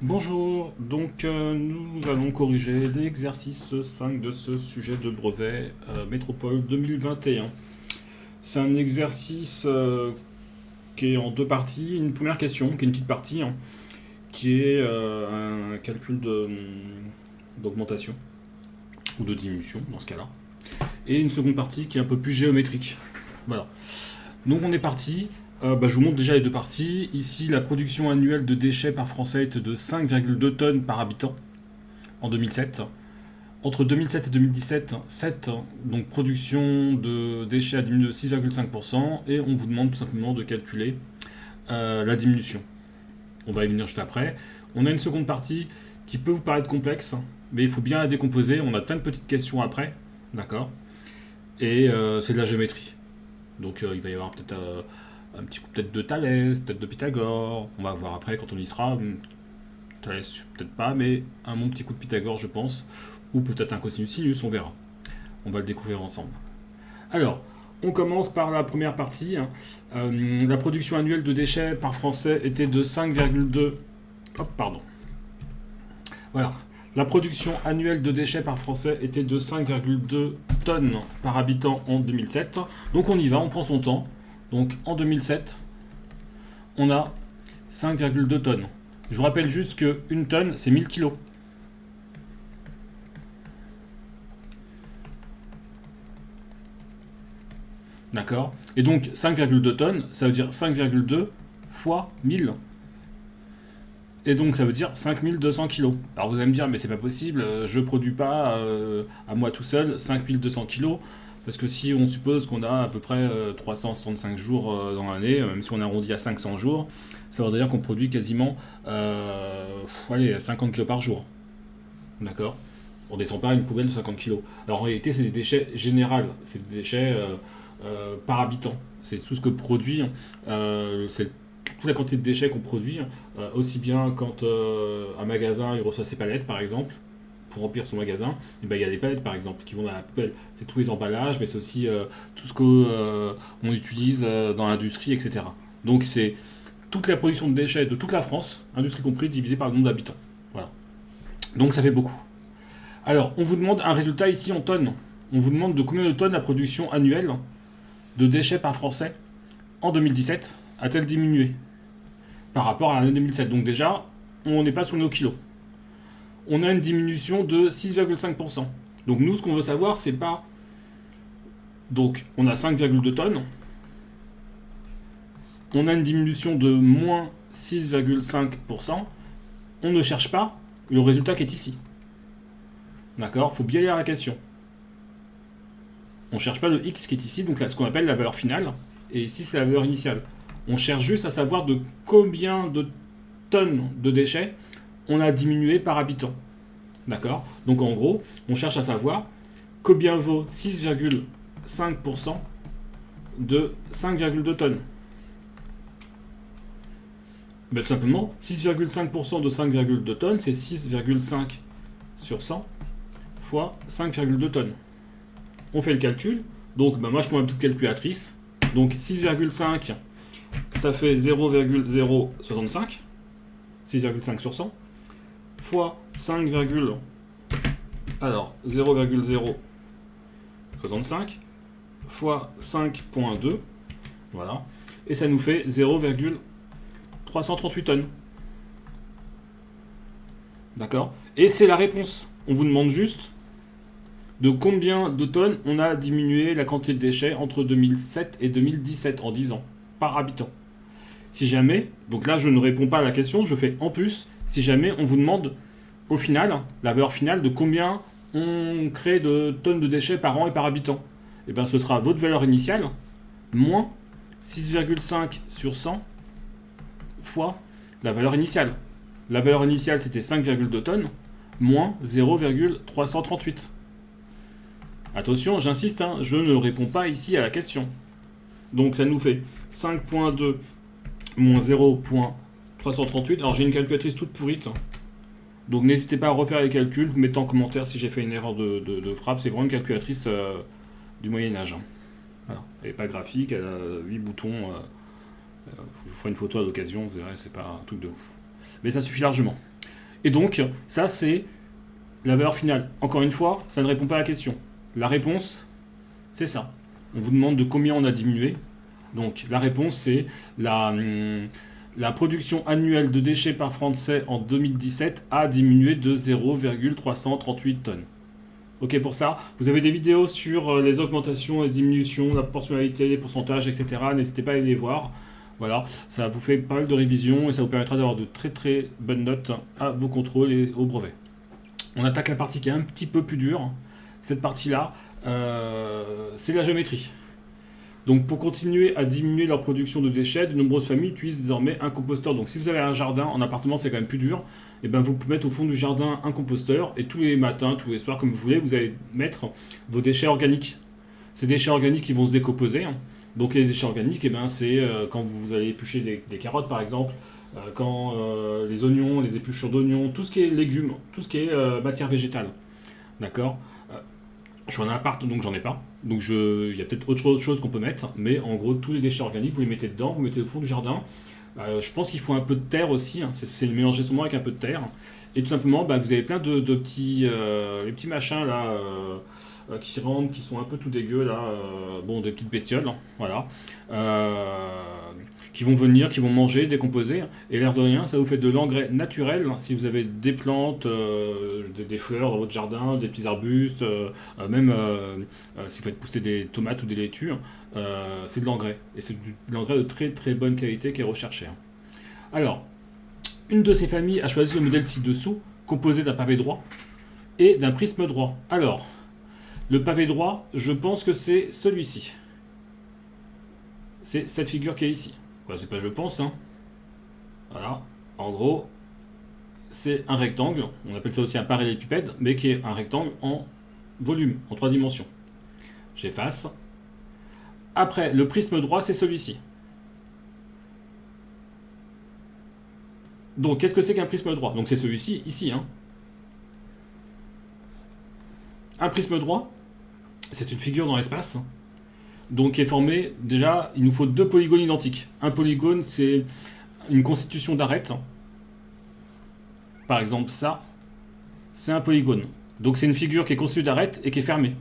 Bonjour, donc nous allons corriger l'exercice 5 de ce sujet de brevet Métropole 2021. C'est un exercice qui est en deux parties. Une première question, qui est une petite partie, hein, qui est un calcul d'augmentation ou de diminution dans ce cas-là. Et une seconde partie qui est un peu plus géométrique. Voilà. Donc on est parti. Je vous montre déjà les deux parties. Ici, la production annuelle de déchets par Français était de 5,2 tonnes par habitant en 2007. Entre 2007 et 2017, 7, donc production de déchets a diminué de 6,5% et on vous demande tout simplement de calculer la diminution. On va y venir juste après. On a une seconde partie qui peut vous paraître complexe, mais il faut bien la décomposer. On a plein de petites questions après, d'accord. Et c'est de la géométrie. Donc il va y avoir peut-être un petit coup peut-être de Thalès, peut-être de Pythagore. On va voir après quand on y sera. Thalès peut-être pas, mais un bon petit coup de Pythagore je pense. Ou peut-être un cosinus sinus, on verra. On va le découvrir ensemble. Alors, on commence par la première partie. La production annuelle de déchets par Français était de 5,2. Hop, pardon. Voilà. La production annuelle de déchets par Français était de 5,2 tonnes par habitant en 2007. Donc on y va, on prend son temps. Donc en 2007, on a 5,2 tonnes. Je vous rappelle juste que une tonne, c'est 1000 kilos. D'accord. Et donc 5,2 tonnes, ça veut dire 5,2 fois 1000. Et donc ça veut dire 5200 kilos. Alors vous allez me dire, mais c'est pas possible, je produis pas à moi tout seul 5200 kilos. Parce que si on suppose qu'on a à peu près 365 jours dans l'année, même si on arrondit à 500 jours, ça veut dire qu'on produit quasiment allez, 50 kilos par jour. D'accord. On descend pas à une poubelle de 50 kilos. Alors en réalité, c'est des déchets généraux, c'est des déchets par habitant. C'est tout ce que produit, c'est toute la quantité de déchets qu'on produit, aussi bien quand un magasin il reçoit ses palettes par exemple, pour remplir son magasin, et ben, il y a des palettes par exemple qui vont dans la poubelle. C'est tous les emballages, mais c'est aussi tout ce qu'on utilise dans l'industrie, etc. Donc c'est toute la production de déchets de toute la France, industrie comprise, divisée par le nombre d'habitants. Voilà. Donc ça fait beaucoup. Alors, on vous demande un résultat ici en tonnes. On vous demande de combien de tonnes la production annuelle de déchets par Français en 2017 a-t-elle diminué par rapport à l'année 2007. Donc déjà, on n'est pas sur nos kilos. On a une diminution de 6,5%. Donc nous, ce qu'on veut savoir, c'est pas... Donc, on a 5,2 tonnes. On a une diminution de moins 6,5%. On ne cherche pas le résultat qui est ici. D'accord. Faut bien lire la question. On ne cherche pas le x qui est ici, donc là, ce qu'on appelle la valeur finale. Et ici, c'est la valeur initiale. On cherche juste à savoir de combien de tonnes de déchets on a diminué par habitant. D'accord. Donc en gros, on cherche à savoir combien vaut 6,5% de 5,2 tonnes. Ben, tout simplement, 6,5% de 5,2 tonnes, c'est 6,5 sur 100 fois 5,2 tonnes. On fait le calcul. Donc ben, moi je prends ma petite calculatrice. Donc 6,5, ça fait 0,065. 6,5 sur 100 fois 5, alors 0,065 fois 5,2, voilà, et ça nous fait 0,338 tonnes. D'accord. Et c'est la réponse. On vous demande juste de combien de tonnes on a diminué la quantité de déchets entre 2007 et 2017 en 10 ans par habitant. Si jamais, donc là je ne réponds pas à la question, je fais en plus, si jamais on vous demande au final, la valeur finale de combien on crée de tonnes de déchets par an et par habitant, et bien ce sera votre valeur initiale moins 6,5 sur 100 fois la valeur initiale. La valeur initiale c'était 5,2 tonnes moins 0,338. Attention, j'insiste, hein, je ne réponds pas ici à la question. Donc ça nous fait 5,2 moins 0,338. Alors j'ai une calculatrice toute pourrite. Donc n'hésitez pas à refaire les calculs. Vous mettez en commentaire si j'ai fait une erreur de frappe. C'est vraiment une calculatrice du Moyen-Âge. Voilà. Elle n'est pas graphique, elle a 8 boutons. Je vous ferai une photo à l'occasion, vous verrez, c'est pas un truc de ouf. Mais ça suffit largement. Et donc, ça, c'est la valeur finale. Encore une fois, ça ne répond pas à la question. La réponse, c'est ça. On vous demande de combien on a diminué. Donc, la réponse, c'est la production annuelle de déchets par Français en 2017 a diminué de 0,338 tonnes. Ok pour ça. Vous avez des vidéos sur les augmentations et diminutions, la proportionnalité, les pourcentages, etc. N'hésitez pas à aller les voir. Voilà, ça vous fait pas mal de révisions et ça vous permettra d'avoir de très très bonnes notes à vos contrôles et au brevet. On attaque la partie qui est un petit peu plus dure. Cette partie-là, c'est la géométrie. Donc pour continuer à diminuer leur production de déchets, de nombreuses familles utilisent désormais un composteur. Donc si vous avez un jardin, en appartement c'est quand même plus dur, et ben vous pouvez mettre au fond du jardin un composteur et tous les matins, tous les soirs comme vous voulez, vous allez mettre vos déchets organiques. Ces déchets organiques qui vont se décomposer. Donc les déchets organiques, et ben, c'est quand vous allez éplucher des carottes par exemple, quand les oignons, les épluchures d'oignons, tout ce qui est légumes, tout ce qui est matière végétale. D'accord. Je suis en appart, donc j'en ai pas. Donc il y a peut-être autre chose qu'on peut mettre, mais en gros, tous les déchets organiques, vous les mettez dedans, vous mettez au fond du jardin. Je pense qu'il faut un peu de terre aussi, hein. C'est mélanger souvent avec un peu de terre. Et tout simplement, bah, vous avez plein de petits, les petits machins là qui rentrent, qui sont un peu tout dégueux là, bon, des petites bestioles, hein, voilà, qui vont venir, qui vont manger, décomposer. Et l'air de rien, ça vous fait de l'engrais naturel. Si vous avez des plantes, des fleurs dans votre jardin, des petits arbustes, même si vous faites pousser des tomates ou des laitues, c'est de l'engrais. Et c'est de l'engrais de très très bonne qualité qui est recherché. Alors, une de ces familles a choisi le modèle ci-dessous, composé d'un pavé droit et d'un prisme droit. Alors, le pavé droit, je pense que c'est celui-ci. C'est cette figure qui est ici. Enfin, c'est pas je pense, hein. Voilà. En gros, c'est un rectangle. On appelle ça aussi un parallélépipède, mais qui est un rectangle en volume, en 3 dimensions. J'efface. Après, le prisme droit, c'est celui-ci. Donc, qu'est-ce que c'est qu'un prisme droit? Donc, c'est celui-ci, ici, hein. Un prisme droit, c'est une figure dans l'espace, donc qui est formée, déjà, il nous faut 2 polygones identiques. Un polygone, c'est une constitution d'arête. Par exemple, ça, c'est un polygone. Donc c'est une figure qui est constituée d'arête et qui est fermée.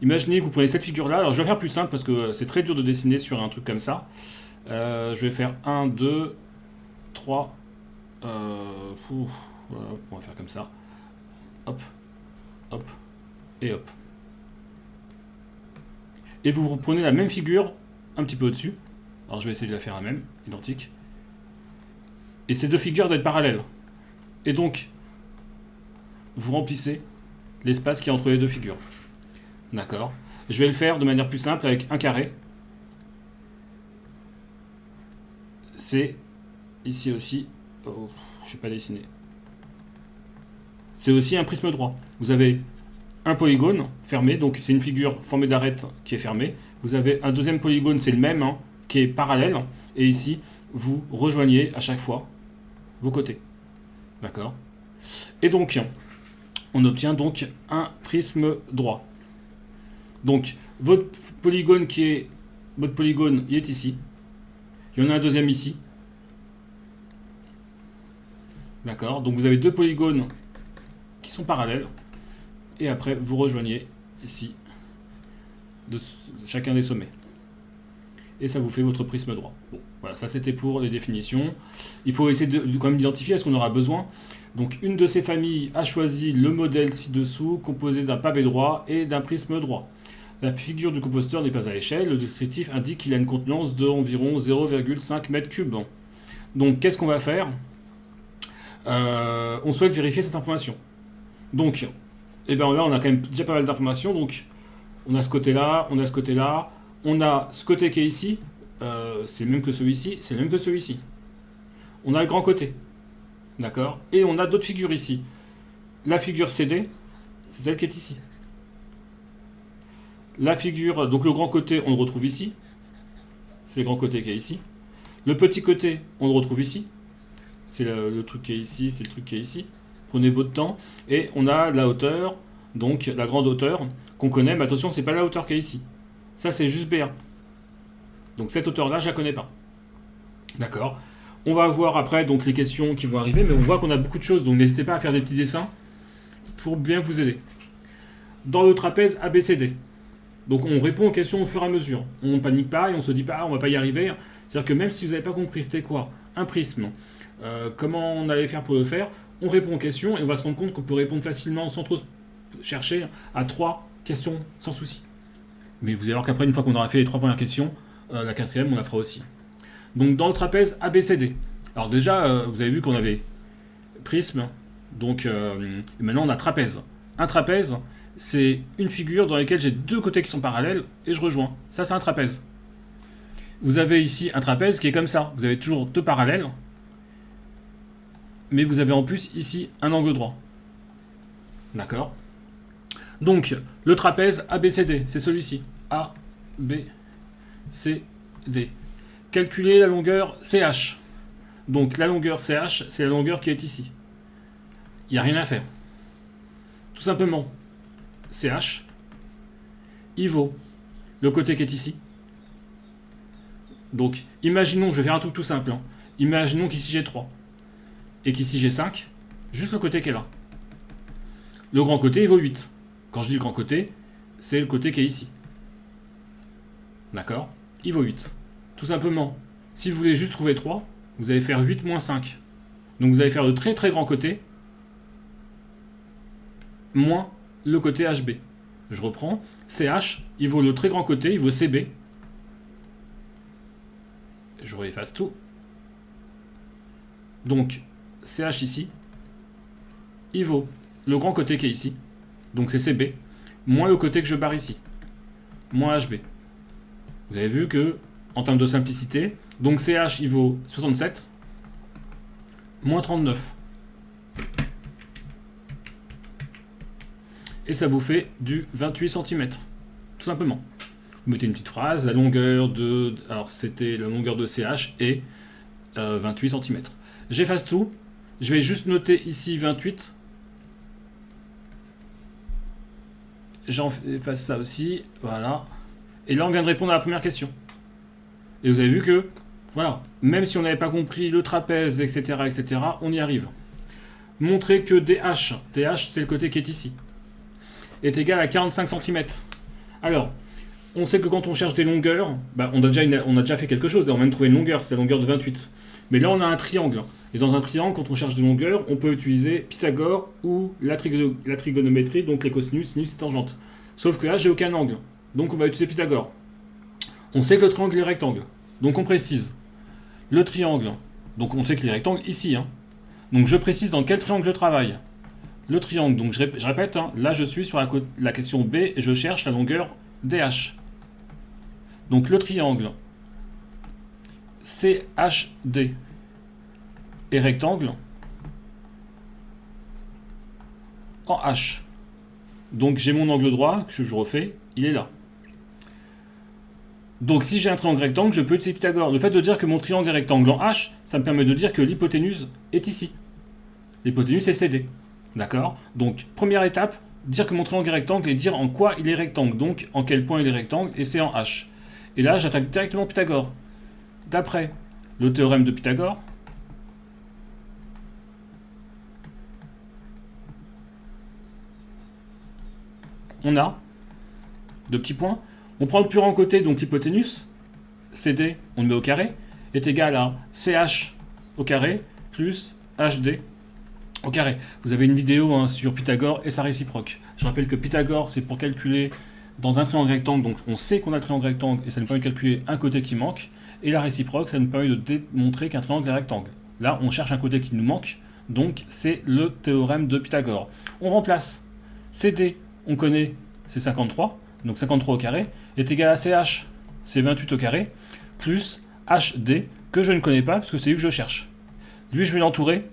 Imaginez que vous prenez cette figure-là, alors je vais faire plus simple parce que c'est très dur de dessiner sur un truc comme ça. Je vais faire 1, 2, 3, voilà, on va faire comme ça. Hop, hop, et hop. Et vous reprenez la même figure un petit peu au-dessus. Alors je vais essayer de la faire la même, identique. Et ces deux figures doivent être parallèles. Et donc, vous remplissez l'espace qui est entre les deux figures. D'accord. Je vais le faire de manière plus simple avec un carré. C'est ici aussi. Oh, je ne sais pas dessiner. C'est aussi un prisme droit. Vous avez un polygone fermé, donc c'est une figure formée d'arête qui est fermée. Vous avez un deuxième polygone, c'est le même, hein, qui est parallèle. Et ici, vous rejoignez à chaque fois vos côtés. D'accord. Et donc, on obtient donc un prisme droit. Donc, votre polygone il est ici. Il y en a un deuxième ici. D'accord. Donc, vous avez deux polygones qui sont parallèles. Et après, vous rejoignez ici de chacun des sommets. Et ça vous fait votre prisme droit. Bon, voilà, ça c'était pour les définitions. Il faut essayer de quand même identifier ce qu'on aura besoin. Donc, une de ces familles a choisi le modèle ci-dessous, composé d'un pavé droit et d'un prisme droit. La figure du composteur n'est pas à échelle. Le descriptif indique qu'il a une contenance d'environ 0,5 m3. Donc, qu'est-ce qu'on va faire? On souhaite vérifier cette information. Donc, et bien là, on a quand même déjà pas mal d'informations. Donc, on a ce côté-là, on a ce côté-là, on a ce côté qui est ici. C'est le même que celui-ci, c'est le même que celui-ci. On a le grand côté. D'accord. Et on a d'autres figures ici. La figure CD, c'est celle qui est ici. La figure, donc le grand côté, on le retrouve ici. C'est le grand côté qui est ici. Le petit côté, on le retrouve ici. C'est le truc qui est ici, c'est le truc qui est ici. Prenez votre temps. Et on a la hauteur, donc la grande hauteur qu'on connaît. Mais attention, c'est pas la hauteur qui est ici. Ça, c'est juste BA. Donc cette hauteur-là, je la connais pas. D'accord. On va voir après donc les questions qui vont arriver, mais on voit qu'on a beaucoup de choses, donc n'hésitez pas à faire des petits dessins pour bien vous aider. Dans le trapèze ABCD, donc on répond aux questions au fur et à mesure. On ne panique pas et on se dit pas on va pas y arriver. C'est-à-dire que même si vous n'avez pas compris c'était quoi un prisme, comment on allait faire pour le faire, on répond aux questions et on va se rendre compte qu'on peut répondre facilement sans trop chercher à 3 questions sans souci. Mais vous allez voir qu'après, une fois qu'on aura fait les 3 premières questions, la 4e on la fera aussi. Donc dans le trapèze ABCD. Alors déjà, vous avez vu qu'on avait prisme, donc maintenant on a trapèze. Un trapèze, c'est une figure dans laquelle j'ai 2 côtés qui sont parallèles et je rejoins. Ça, c'est un trapèze. Vous avez ici un trapèze qui est comme ça. Vous avez toujours 2 parallèles, mais vous avez en plus ici un angle droit. D'accord ? Donc, le trapèze ABCD, c'est celui-ci. A, B, C, D. Calculez la longueur CH. Donc, la longueur CH, c'est la longueur qui est ici. Il n'y a rien à faire. Tout simplement, CH, il vaut le côté qui est ici. Donc, imaginons, je vais faire un truc tout simple. Imaginons qu'ici j'ai 3 et qu'ici j'ai 5, juste le côté qui est là. Le grand côté, il vaut 8. Quand je dis le grand côté, c'est le côté qui est ici. D'accord ? Il vaut 8. Tout simplement, si vous voulez juste trouver 3, vous allez faire 8 moins 5. Donc vous allez faire le très très grand côté moins le côté HB. Je reprends. CH, il vaut le très grand côté, il vaut CB. Je réefface tout. Donc, CH ici, il vaut le grand côté qui est ici. Donc c'est CB, moins le côté que je barre ici, moins HB. Vous avez vu que, en termes de simplicité, donc CH il vaut 67, moins 39. Et ça vous fait du 28 cm, tout simplement. Vous mettez une petite phrase, la longueur de... Alors c'était la longueur de CH et 28 cm. J'efface tout, je vais juste noter ici 28. J'efface ça aussi, voilà. Et là, on vient de répondre à la première question. Et vous avez vu que, voilà, même si on n'avait pas compris le trapèze, etc., on y arrive. Montrer que DH, c'est le côté qui est ici, est égal à 45 cm. Alors, on sait que quand on cherche des longueurs, bah, on a déjà fait quelque chose, on a même trouvé une longueur, c'est la longueur de 28. Mais là, on a un triangle. Et dans un triangle, quand on cherche des longueurs, on peut utiliser Pythagore ou la trigonométrie, donc les cosinus, sinus et tangentes. Sauf que là, j'ai aucun angle. Donc on va utiliser Pythagore. On sait que le triangle est rectangle. Donc on précise. Le triangle, donc on sait qu'il est rectangle ici. Donc je précise dans quel triangle je travaille. Le triangle, donc je répète, là je suis sur la question B et je cherche la longueur DH. Donc le triangle CHD est rectangle en H. Donc j'ai mon angle droit, que je refais, il est là. Donc si j'ai un triangle rectangle, je peux utiliser Pythagore. Le fait de dire que mon triangle est rectangle en H, ça me permet de dire que l'hypoténuse est ici. L'hypoténuse est CD. D'accord ? Donc première étape, dire que mon triangle est rectangle et dire en quoi il est rectangle. Donc en quel point il est rectangle, et c'est en H. Et là, j'attaque directement Pythagore. D'après le théorème de Pythagore, on a 2 petits points. On prend le plus grand côté, donc l'hypoténuse, CD, on le met au carré, est égal à CH au carré plus HD au carré. Vous avez une vidéo sur Pythagore et sa réciproque. Je rappelle que Pythagore, c'est pour calculer dans un triangle rectangle, donc on sait qu'on a un triangle rectangle et ça nous permet de calculer un côté qui manque. Et la réciproque, ça nous permet de démontrer qu'un triangle est rectangle. Là, on cherche un côté qui nous manque, donc c'est le théorème de Pythagore. On remplace. CD, on connaît, c'est 53, donc 53 au carré, est égal à CH, c'est 28 au carré, plus HD, que je ne connais pas, parce que c'est lui que je cherche. Lui, je vais l'entourer.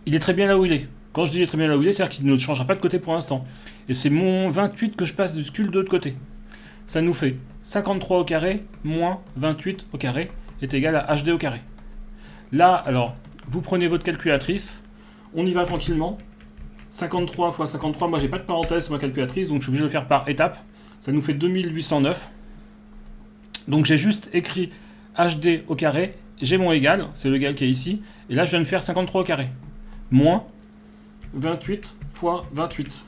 Il est très bien là où il est. Quand je dis il est très bien là où il est, c'est-à-dire qu'il ne changera pas de côté pour l'instant. Et c'est mon 28 que je passe du scule de l'autre côté. Ça nous fait 53 au carré moins 28 au carré est égal à HD au carré. Là, alors, vous prenez votre calculatrice, on y va tranquillement. 53 fois 53, moi j'ai pas de parenthèse sur ma calculatrice, donc je suis obligé de le faire par étapes. Ça nous fait 2809. Donc j'ai juste écrit HD au carré j'ai mon égal, c'est le égal qui est ici, et là je viens de faire 53 au carré. Moins 28 fois 28.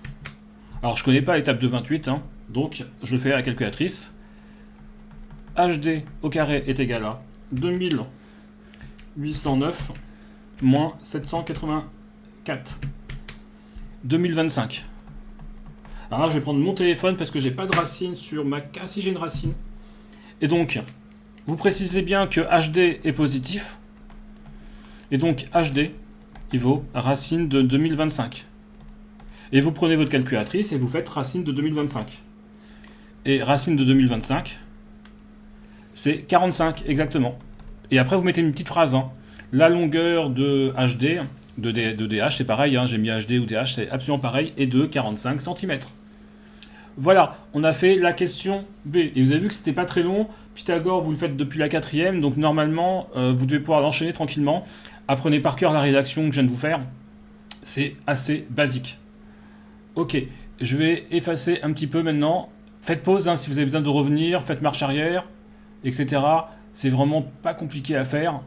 Alors je connais pas l'étape de 28, hein, donc je le fais à la calculatrice. HD au carré est égal à 2809 moins 784. 2025. Alors là, je vais prendre mon téléphone parce que j'ai pas de racine sur ma... Ah si, j'ai une racine. Et donc, vous précisez bien que HD est positif. Et donc, HD, il vaut racine de 2025. Et vous prenez votre calculatrice et vous faites racine de 2025. Et racine de 2025, c'est 45 exactement. Et après, vous mettez une petite phrase. Hein. La longueur de HD, de DH, c'est pareil. Hein, j'ai mis HD ou DH, c'est absolument pareil. Et de 45 cm. Voilà, on a fait la question B. Et vous avez vu que c'était pas très long. Pythagore, vous le faites depuis la 4e. Donc normalement, vous devez pouvoir l'enchaîner tranquillement. Apprenez par cœur la rédaction que je viens de vous faire. C'est assez basique. Ok, je vais effacer un petit peu maintenant. Faites pause hein, si vous avez besoin de revenir. Faites marche arrière, etc. C'est vraiment pas compliqué à faire.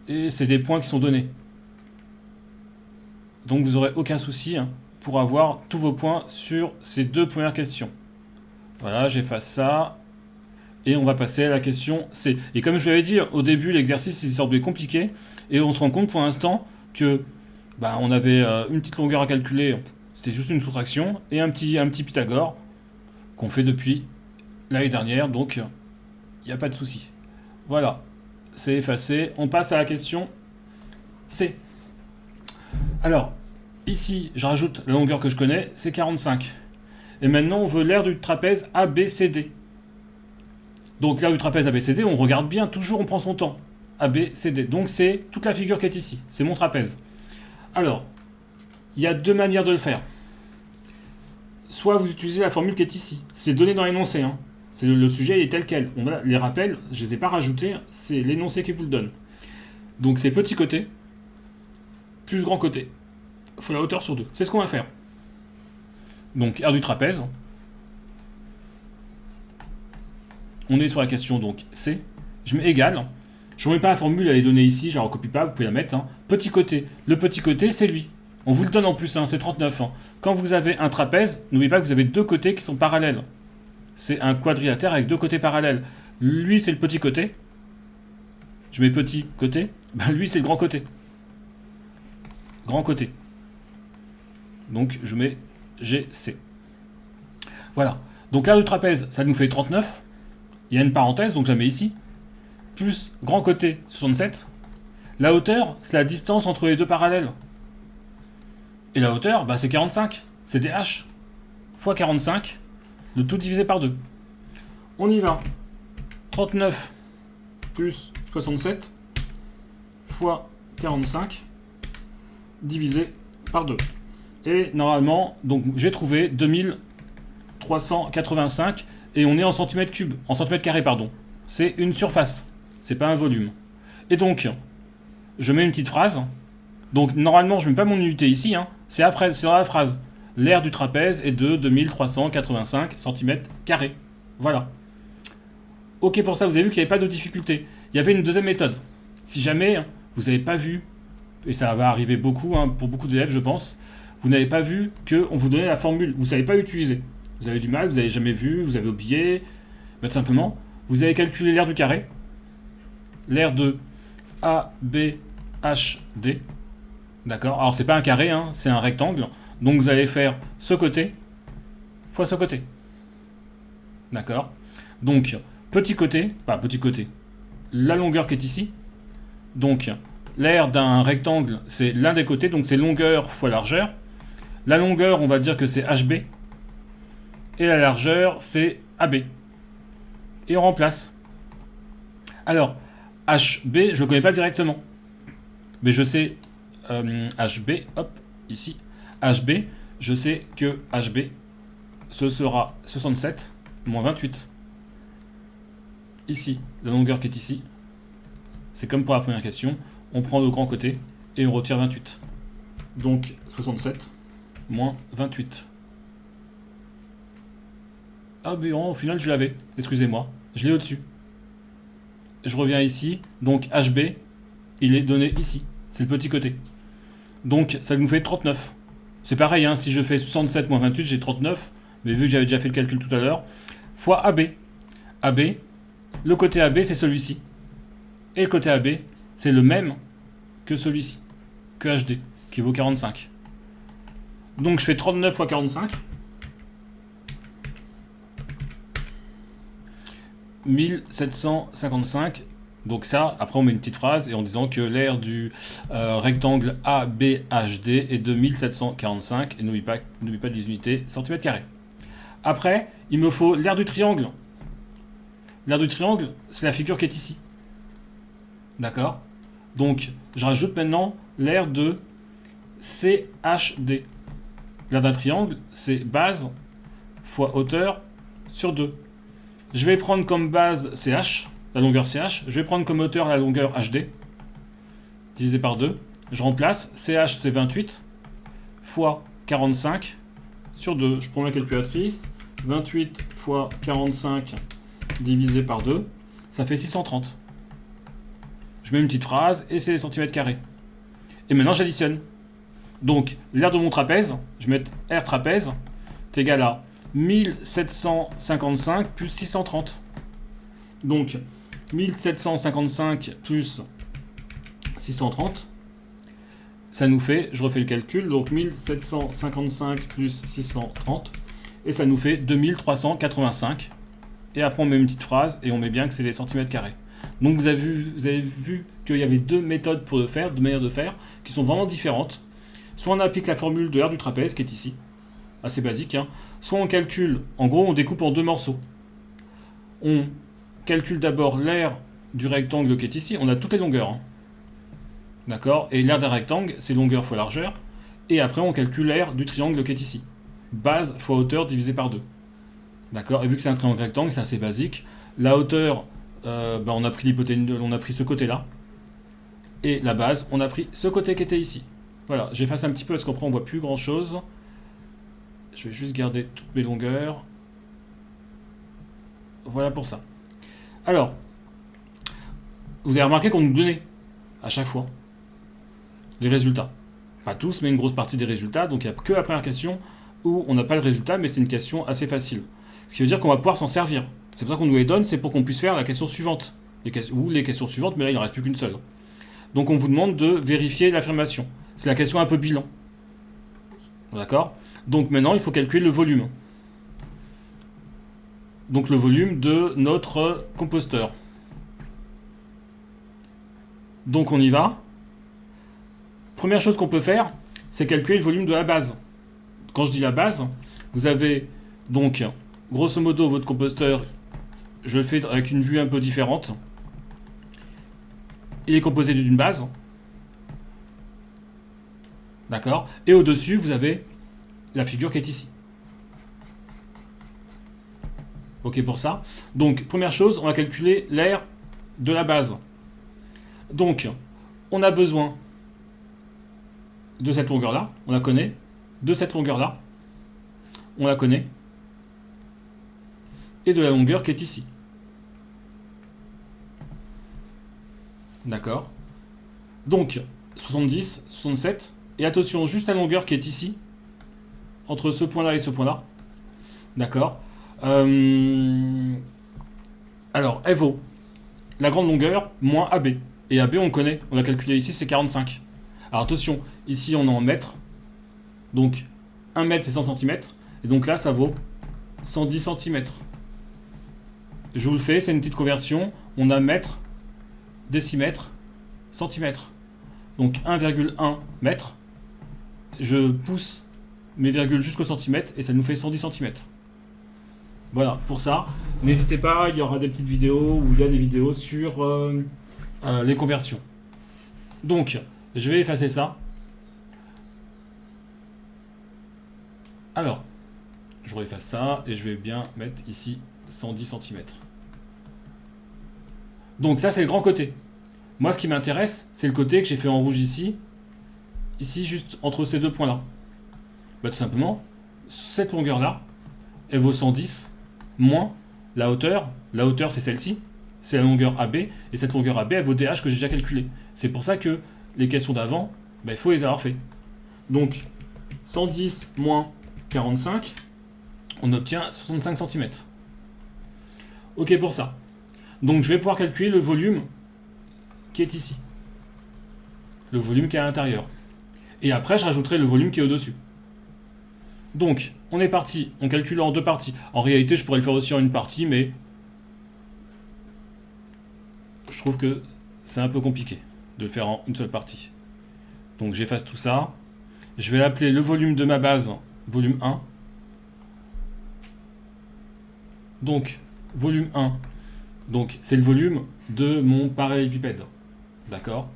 Et c'est des points qui sont donnés. Donc vous n'aurez aucun souci hein, pour avoir tous vos points sur ces deux premières questions. Voilà, j'efface ça. Et on va passer à la question C. Et comme je vous l'avais dit, au début, l'exercice il semblait compliqué. Et on se rend compte pour l'instant que on avait une petite longueur à calculer. C'était juste une soustraction. Et un petit Pythagore qu'on fait depuis l'année dernière. Donc, il n'y a pas de souci. Voilà. C'est effacé. On passe à la question C. Alors, ici, je rajoute la longueur que je connais, c'est 45. Et maintenant, on veut l'aire du trapèze ABCD. Donc, l'aire du trapèze ABCD, on regarde bien, toujours on prend son temps. ABCD. Donc, c'est toute la figure qui est ici. C'est mon trapèze. Alors, il y a deux manières de le faire. Soit vous utilisez la formule qui est ici. C'est donné dans l'énoncé. Hein. Le sujet il est tel quel. Les rappels, je ne les ai pas rajoutés. C'est l'énoncé qui vous le donne. Donc, c'est petit côté plus grand côté. Il faut la hauteur sur 2. C'est ce qu'on va faire. Donc, aire du trapèze. On est sur la question donc C. Je mets égal. Je ne remets pas la formule, elle est donnée ici, je ne la recopie pas, vous pouvez la mettre. Hein. Petit côté. Le petit côté, c'est lui. On vous le donne en plus, hein, c'est 39. Hein. Quand vous avez un trapèze, n'oubliez pas que vous avez deux côtés qui sont parallèles. C'est un quadrilatère avec deux côtés parallèles. Lui, c'est le petit côté. Je mets petit côté. Lui, c'est le grand côté. Grand côté. Donc, je mets GC. Voilà. Donc, l'aire du trapèze, ça nous fait 39. Il y a une parenthèse, donc je la mets ici. Plus grand côté, 67. La hauteur, c'est la distance entre les deux parallèles. Et la hauteur, c'est 45. C'est DH. Fois 45. Le tout divisé par 2. On y va. 39 plus 67 fois 45 divisé par 2. Et normalement, donc j'ai trouvé 2385 et on est en centimètres cubes, en centimètres carrés, pardon. C'est une surface, c'est pas un volume. Et donc, je mets une petite phrase. Donc normalement, je mets pas mon unité ici, hein. C'est après, c'est dans la phrase. L'aire du trapèze est de 2385 centimètres carrés. Voilà. Ok pour ça, vous avez vu qu'il n'y avait pas de difficulté. Il y avait une deuxième méthode. Si jamais vous n'avez pas vu, et ça va arriver beaucoup, hein, pour beaucoup d'élèves je pense, vous n'avez pas vu qu'on vous donnait la formule, vous ne savez pas utiliser. Vous avez du mal, vous n'avez jamais vu, vous avez oublié, tout simplement, vous avez calculé l'aire du carré, l'aire de ABHD, d'accord. Alors c'est pas un carré, hein, c'est un rectangle, donc vous allez faire ce côté fois ce côté, d'accord. Donc petit côté, la longueur qui est ici, donc l'aire d'un rectangle, c'est l'un des côtés, donc c'est longueur fois largeur. La longueur, on va dire que c'est HB. Et la largeur, c'est AB. Et on remplace. Alors, HB, je ne le connais pas directement. Mais je sais HB, hop, ici. HB, je sais que HB, ce sera 67 moins 28. Ici, la longueur qui est ici. C'est comme pour la première question. On prend le grand côté et on retire 28. Donc 67 moins 28. Ah mais au final je l'avais, excusez-moi, je l'ai au-dessus. je reviens ici, donc HB, il est donné ici. C'est le petit côté. Donc ça nous fait 39. C'est pareil, hein, si je fais 67 moins 28, j'ai 39. Mais vu que j'avais déjà fait le calcul tout à l'heure, fois AB. AB, le côté AB, c'est celui-ci. Et le côté AB, c'est le même que celui-ci, que HD, qui vaut 45. Donc je fais 39 fois 45. 1755. Donc ça, après on met une petite phrase et en disant que l'aire du rectangle ABHD est de 1745 et n'oublie pas les unités centimètres carrés. Après, il me faut l'aire du triangle. L'aire du triangle, c'est la figure qui est ici. D'accord? Donc, je rajoute maintenant l'aire de CHD. L'aire d'un triangle, c'est base fois hauteur sur 2. Je vais prendre comme base CH, la longueur CH. Je vais prendre comme hauteur la longueur HD, divisé par 2. Je remplace. CH, c'est 28 fois 45 sur 2. Je prends ma calculatrice. 28 fois 45 divisé par 2, ça fait 630. Je mets une petite phrase et c'est les centimètres carrés. Et maintenant, j'additionne. Donc, l'aire de mon trapèze, je vais mettre R trapèze, est égal à 1755 plus 630. Donc, 1755 plus 630, ça nous fait, je refais le calcul, donc 1755 plus 630, et ça nous fait 2385. Et après, on met une petite phrase et on met bien que c'est les centimètres carrés. Donc, vous avez vu qu'il y avait deux méthodes pour le faire, deux manières de faire, qui sont vraiment différentes. Soit on applique la formule de R du trapèze, qui est ici, assez basique, hein. Soit on calcule, en gros, on découpe en deux morceaux. On calcule d'abord l'aire du rectangle qui est ici, on a toutes les longueurs. Hein. D'accord? Et l'aire d'un rectangle, c'est longueur fois largeur. Et après, on calcule l'aire du triangle qui est ici. Base fois hauteur divisé par 2. D'accord? Et vu que c'est un triangle rectangle, c'est assez basique. La hauteur, on a pris l'hypoténuse, on a pris ce côté-là. Et la base, on a pris ce côté qui était ici. Voilà, j'efface un petit peu parce qu'après on voit plus grand-chose. Je vais juste garder toutes mes longueurs. Voilà pour ça. Alors, vous avez remarqué qu'on nous donnait à chaque fois les résultats. Pas tous, mais une grosse partie des résultats. Donc il n'y a que la première question où on n'a pas le résultat, mais c'est une question assez facile. Ce qui veut dire qu'on va pouvoir s'en servir. C'est pour ça qu'on nous les donne, c'est pour qu'on puisse faire la question suivante. Ou les questions suivantes, mais là il n'en reste plus qu'une seule. Donc on vous demande de vérifier l'affirmation. C'est la question un peu bilan. D'accord? Donc maintenant, il faut calculer le volume. Donc le volume de notre composteur. Donc on y va. Première chose qu'on peut faire, c'est calculer le volume de la base. Quand je dis la base, vous avez donc, grosso modo, votre composteur, je le fais avec une vue un peu différente. Il est composé d'une base. D'accord? Et au-dessus, vous avez la figure qui est ici. Ok pour ça? Donc, première chose, on va calculer l'aire de la base. Donc, on a besoin de cette longueur-là, on la connaît. De cette longueur-là, on la connaît. Et de la longueur qui est ici. D'accord? Donc, 70, 67. Et attention, juste la longueur qui est ici, entre ce point-là et ce point-là. D'accord? Alors, elle vaut la grande longueur moins AB. Et AB, on connaît, on l'a calculé ici, c'est 45. Alors attention, ici on est en mètres. Donc, 1 mètre, c'est 100 cm. Et donc là, ça vaut 110 cm. Je vous le fais, c'est une petite conversion. On a mètre, décimètre, centimètre. Donc 1,1 mètre. Je pousse mes virgules jusqu'au centimètre et ça nous fait 110 cm. Voilà, pour ça, n'hésitez pas, il y aura des petites vidéos où il y a des vidéos sur les conversions. Donc, je vais effacer ça. Alors, je réefface ça et je vais bien mettre ici 110 cm. Donc ça, c'est le grand côté. Moi, ce qui m'intéresse, c'est le côté que j'ai fait en rouge ici. Ici, juste entre ces deux points-là. Bah, tout simplement, cette longueur-là, elle vaut 110 moins la hauteur. La hauteur, c'est celle-ci. c'est la longueur AB, et cette longueur AB, elle vaut DH que j'ai déjà calculé. C'est pour ça que les questions d'avant, il faut les avoir fait. Donc, 110 moins 45, on obtient 65 cm. Ok pour ça. Donc, je vais pouvoir calculer le volume qui est ici. Le volume qui est à l'intérieur. Et après, je rajouterai le volume qui est au-dessus. Donc, on est parti. On calcule en deux parties. En réalité, je pourrais le faire aussi en une partie, mais je trouve que c'est un peu compliqué de le faire en une seule partie. Donc, j'efface tout ça. Je vais appeler le volume de ma base volume 1. Donc, volume 1. Donc, c'est le volume de mon parallélépipède. D'accord?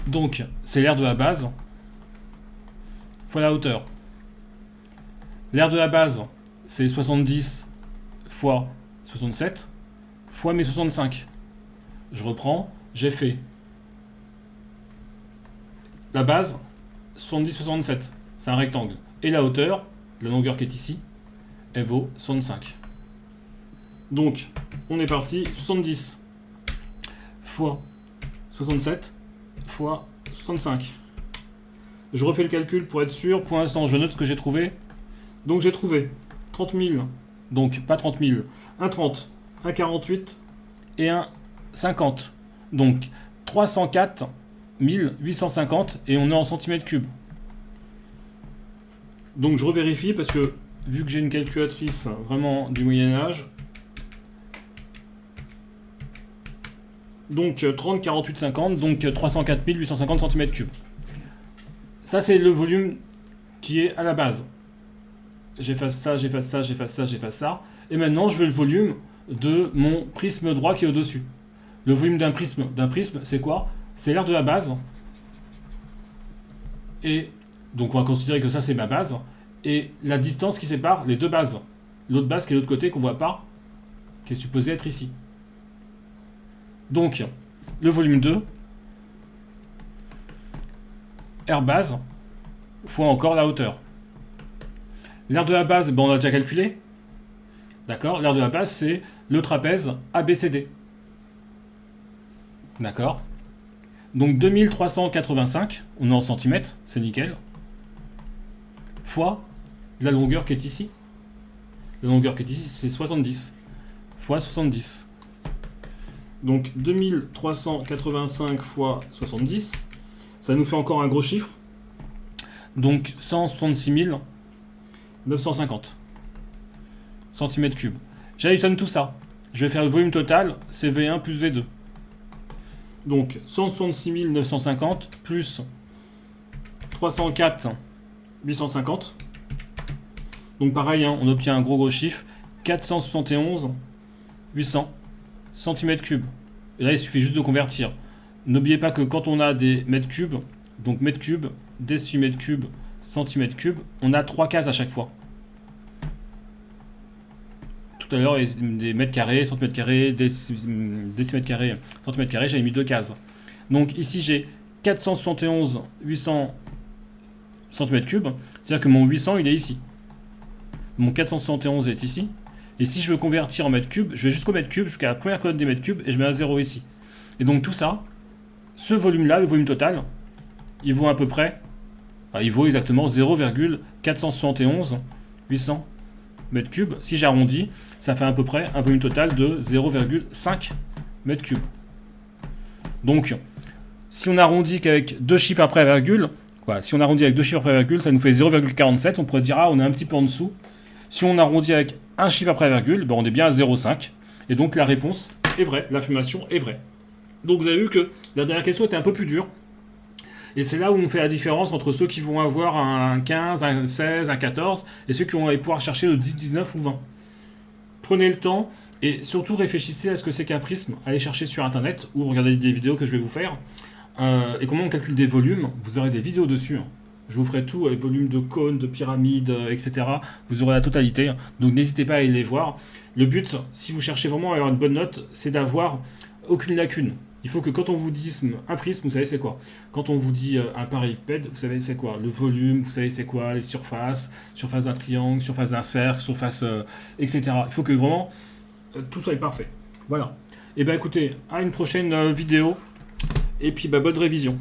Donc, c'est l'aire de la base fois la hauteur. L'aire de la base, c'est 70 fois 67 fois mes 65. Je reprends, j'ai fait la base 70-67, c'est un rectangle. Et la hauteur, la longueur qui est ici, elle vaut 65. Donc, on est parti, 70 fois 67 fois 65. Je refais le calcul pour être sûr. Pour l'instant, je note ce que j'ai trouvé. Donc, j'ai trouvé 30 000. Donc, pas 30 000. Un 30, un 48 et un 50. Donc, 304 850 et on est en centimètres cubes. Donc, je revérifie parce que, vu que j'ai une calculatrice vraiment du Moyen-Âge, donc 30, 48, 50, donc 304 850 cm3. Ça, c'est le volume qui est à la base. J'efface ça, j'efface ça, j'efface ça, j'efface ça. Et maintenant, je veux le volume de mon prisme droit qui est au-dessus. Le volume d'un prisme, c'est quoi? C'est l'aire de la base. Et donc, on va considérer que ça, c'est ma base. Et la distance qui sépare les deux bases. L'autre base qui est de l'autre côté, qu'on ne voit pas, qui est supposée être ici. Donc, le volume 2, R base, fois encore la hauteur. L'aire de la base, on a déjà calculé. D'accord? L'aire de la base, c'est le trapèze ABCD. D'accord? Donc 2385, on est en centimètres, c'est nickel. Fois la longueur qui est ici. La longueur qui est ici, c'est 70. Fois 70. Donc 2385 fois 70, ça nous fait encore un gros chiffre. Donc 166 950 cm3. J'additionne tout ça. Je vais faire le volume total, c'est V1 plus V2. Donc 166 950 plus 304 850. Donc pareil, on obtient un gros chiffre. 471 800 cm3. Et là, il suffit juste de convertir. N'oubliez pas que quand on a des mètres cubes, donc mètres cubes, décimètres cubes, centimètres cubes, on a 3 cases à chaque fois. Tout à l'heure, des mètres carrés, centimètres carrés, décimètres carrés, centimètres carrés, j'avais mis 2 cases. Donc ici, j'ai 471 800 cm3, c'est-à-dire que mon 800, il est ici. Mon 471 est ici. Et si je veux convertir en mètres cubes, je vais jusqu'au mètre cube, jusqu'à la première colonne des mètres cubes, et je mets un 0 ici. Et donc tout ça, ce volume-là, le volume total, il vaut à peu près, il vaut exactement 0,471 800 mètres cubes. Si j'arrondis, ça fait à peu près un volume total de 0,5 mètres cubes. Donc, si on arrondit qu'avec deux chiffres après la virgule, si on arrondit avec deux chiffres après la virgule, ça nous fait 0,47. On pourrait dire, on est un petit peu en dessous. Si on arrondit avec un chiffre après la virgule, on est bien à 0,5. Et donc la réponse est vraie, l'affirmation est vraie. Donc vous avez vu que la dernière question était un peu plus dure. Et c'est là où on fait la différence entre ceux qui vont avoir un 15, un 16, un 14, et ceux qui vont pouvoir chercher le 10, 19 ou 20. Prenez le temps, et surtout réfléchissez à ce que c'est qu'un prisme. Allez chercher sur internet, ou regardez des vidéos que je vais vous faire. Et comment on calcule des volumes, vous aurez des vidéos dessus. Je vous ferai tout avec volume de cônes, de pyramides, etc. Vous aurez la totalité. Donc n'hésitez pas à aller les voir. Le but, si vous cherchez vraiment à avoir une bonne note, c'est d'avoir aucune lacune. Il faut que quand on vous dise un prisme, vous savez c'est quoi. Quand on vous dit un parallélépipède, vous savez c'est quoi. Le volume, vous savez c'est quoi. Les surfaces, surface d'un triangle, surface d'un cercle, surface, etc. Il faut que vraiment tout soit parfait. Voilà. Et ben écoutez, à une prochaine vidéo. Et puis bonne révision.